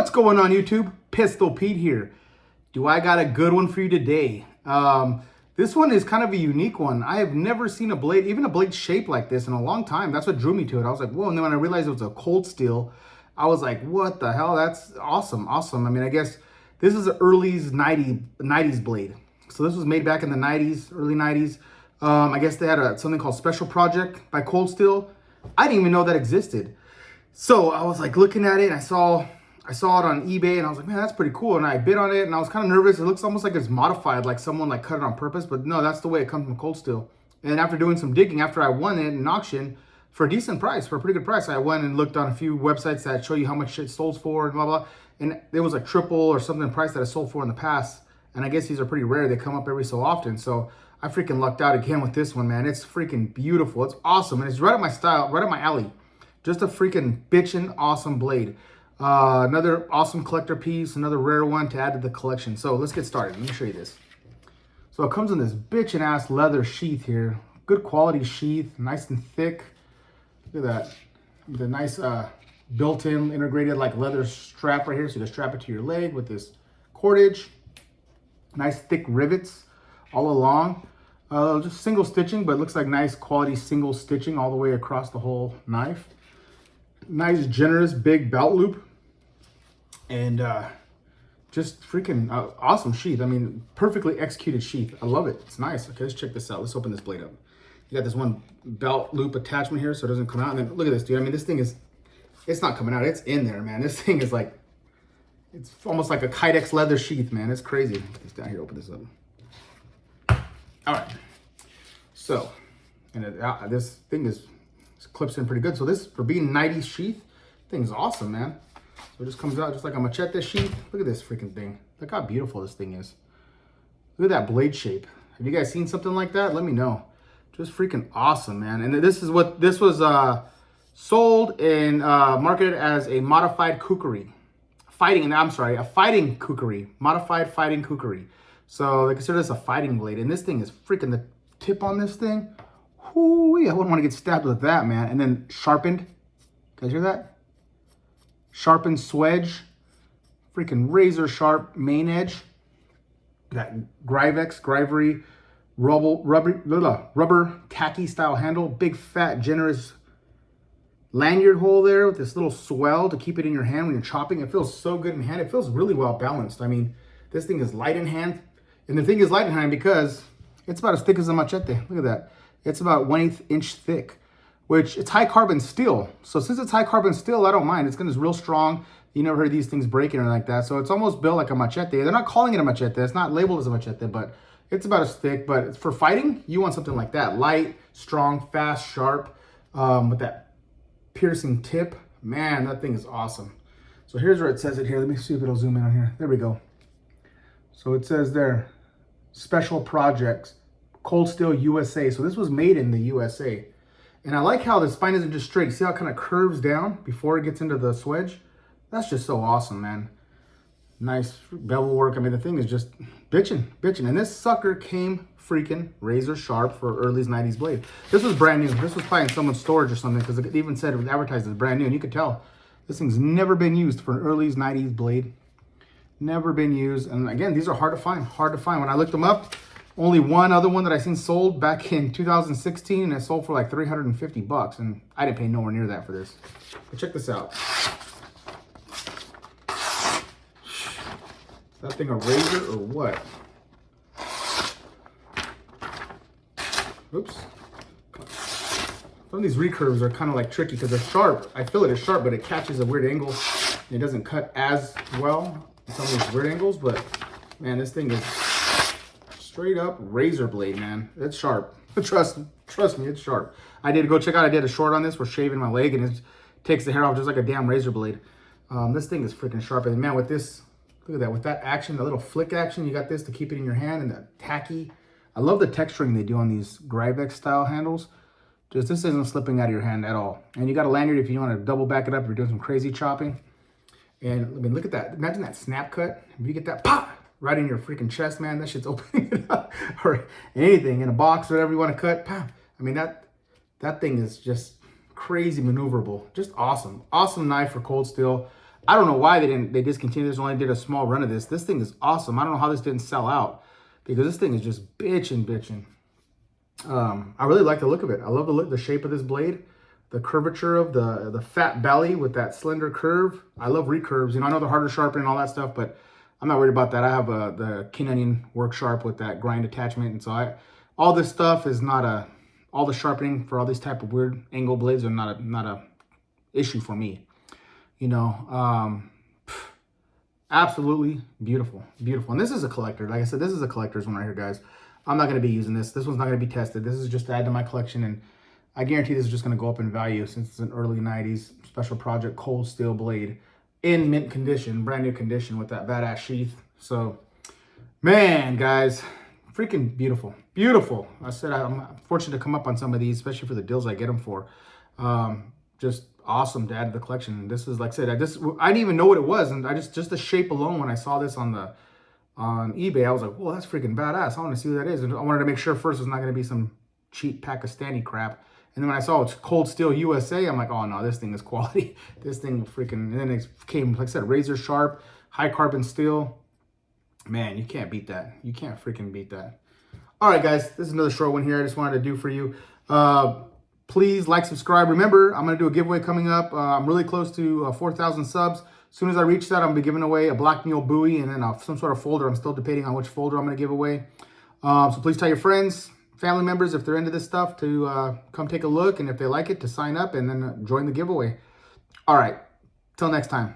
What's going on YouTube? Pistol Pete here. Do I got a good one for you today? This one is kind of a unique one. I have never seen a blade, even a blade shaped like this in a long time. That's what drew me to it. I was like, whoa. And then when I realized it was a cold steel, I was like, what the hell? That's awesome. Awesome. I mean, I guess this is an early 90s blade. So this was made back in the 90s, early 90s. I guess they had something called Special Project by Cold Steel. I didn't even know that existed. So I was like looking at it and I saw it on eBay and I was like, man, that's pretty cool. And I bid on it and I was kind of nervous. It looks almost like it's modified, like someone like cut it on purpose, but no, that's the way it comes from Cold Steel. And after doing some digging, after I won it in an auction for a decent price, for a pretty good price, I went and looked on a few websites that show you how much it sold for and blah, blah. And it was a triple or something price that I sold for in the past. And I guess these are pretty rare. They come up every so often. So I freaking lucked out again with this one, man. It's freaking beautiful. It's awesome. And it's right up my style, right up my alley. Just a freaking bitchin' awesome blade. Another awesome collector piece, another rare one to add to the collection. So let's get started. Let me show you this. So it comes in this bitchin' ass leather sheath here. Good quality sheath, nice and thick. Look at that. The nice built-in integrated like leather strap right here. So you just strap it to your leg with this cordage. Nice thick rivets all along. Just single stitching, but it looks like nice quality single stitching all the way across the whole knife. Nice generous big belt loop. And just freaking awesome sheath. I mean, perfectly executed sheath. I love it. It's nice. Okay, let's check this out. Let's open this blade up. You got this one belt loop attachment here so it doesn't come out. And then look at this, dude. I mean, this thing is, it's not coming out. It's in there, man. This thing is like, it's almost like a Kydex leather sheath, man. It's crazy. Put this down here, open this up. All right. So, and this thing is clips in pretty good. So this, for being 90s sheath, thing's awesome, man. So it just comes out just like a machete sheath. Look at this freaking thing. Look how beautiful this thing is. Look at that blade shape. Have you guys seen something like that? Let me know. Just freaking awesome, man. And this is what this was sold and marketed as a modified kukri. A fighting kukri. Modified fighting kukri. So they consider this a fighting blade. And this thing is freaking, the tip on this thing, whoo-wee, I wouldn't want to get stabbed with that, man. And then sharpened. You guys hear that? Sharpened swedge. Freaking razor sharp main edge. That Grivery rubber tacky style handle. Big fat generous lanyard hole there with this little swell to keep it in your hand when you're chopping. It feels so good in hand. It feels really well balanced. I mean, this thing is light in hand. And the thing is light in hand because it's about as thick as a machete. Look at that. It's about 1/8 inch thick, which it's high carbon steel. So since it's high carbon steel, I don't mind. It's gonna be real strong. You never heard these things breaking or like that. So it's almost built like a machete. They're not calling it a machete. It's not labeled as a machete, but it's about as thick. But for fighting, you want something like that. Light, strong, fast, sharp, with that piercing tip. Man, that thing is awesome. So here's where it says it here. Let me see if it'll zoom in on here. There we go. So it says there, Special Projects, Cold Steel USA. So this was made in the USA. And I like how the spine isn't just straight. See how it kind of curves down before it gets into the swedge? That's just so awesome, man. Nice bevel work. I mean, the thing is just bitching. And this sucker came freaking razor sharp for early 90s blade. This was brand new. This was probably in someone's storage or something because it even said it was advertised as brand new. And you could tell this thing's never been used for an early 90s blade. Never been used. And again, these are hard to find. When I looked them up, only one other one that I seen sold back in 2016, and it sold for like 350 bucks, and I didn't pay nowhere near that for this. But check this out. Is that thing a razor or what? Oops. Some of these recurves are kind of like tricky because they're sharp. I feel it is sharp, but it catches a weird angle. It doesn't cut as well in some of these weird angles, but man, this thing is straight up razor blade, man. It's sharp. Trust me, it's sharp. I did a short on this. We're shaving my leg and it takes the hair off just like a damn razor blade. This thing is freaking sharp. And man, with this, look at that. With that action, the little flick action, you got this to keep it in your hand, and that tacky. I love the texturing they do on these Grivex style handles. Just this isn't slipping out of your hand at all. And you got a lanyard if you want to double back it up if you're doing some crazy chopping. And I mean, look at that. Imagine that snap cut. If you get that pop right in your freaking chest, man, that shit's opening it up. Or anything in a box, whatever you want to cut. Pop. I mean, that thing is just crazy maneuverable. Just awesome. Awesome knife for Cold Steel. I don't know why they discontinued this, only did a small run of this. This thing is awesome. I don't know how this didn't sell out, because this thing is just bitching. I really like the look of it. I love the shape of this blade, the curvature of the fat belly with that slender curve. I love recurves. You know, I know they're hard to sharpen and all that stuff, but I'm not worried about that. I have the King Onion work sharp with that grind attachment, and so all this stuff is not all the sharpening for all these type of weird angle blades are not a issue for me. You know, absolutely beautiful. And this is a collector. Like I said, this is a collector's one right here, guys. I'm not going to be using this. This one's not going to be tested. This is just to add to my collection, and I guarantee this is just going to go up in value since it's an early 90s special project cold steel blade in mint condition, brand new condition with that badass sheath. So, man, guys, freaking beautiful. I said I'm fortunate to come up on some of these, especially for the deals I get them for. Just awesome to add to the collection. And this is, like I said, I didn't even know what it was, and just the shape alone, when I saw this on eBay, I was like, whoa, that's freaking badass. I want to see what that is. And I wanted to make sure first it's not going to be some cheap Pakistani crap. And then when I saw it's Cold Steel USA, I'm like, oh no, this thing is quality. This thing freaking, and then it came, like I said, razor sharp, high carbon steel. Man, you can't beat that. You can't freaking beat that. All right, guys, this is another short one here I just wanted to do for you. Please like, subscribe. Remember, I'm going to do a giveaway coming up. I'm really close to 4,000 subs. As soon as I reach that, I'm going to be giving away a Black Mule buoy and then some sort of folder. I'm still debating on which folder I'm going to give away. So please tell your friends, family members, if they're into this stuff, to come take a look. And if they like it, to sign up and then join the giveaway. All right. Till next time.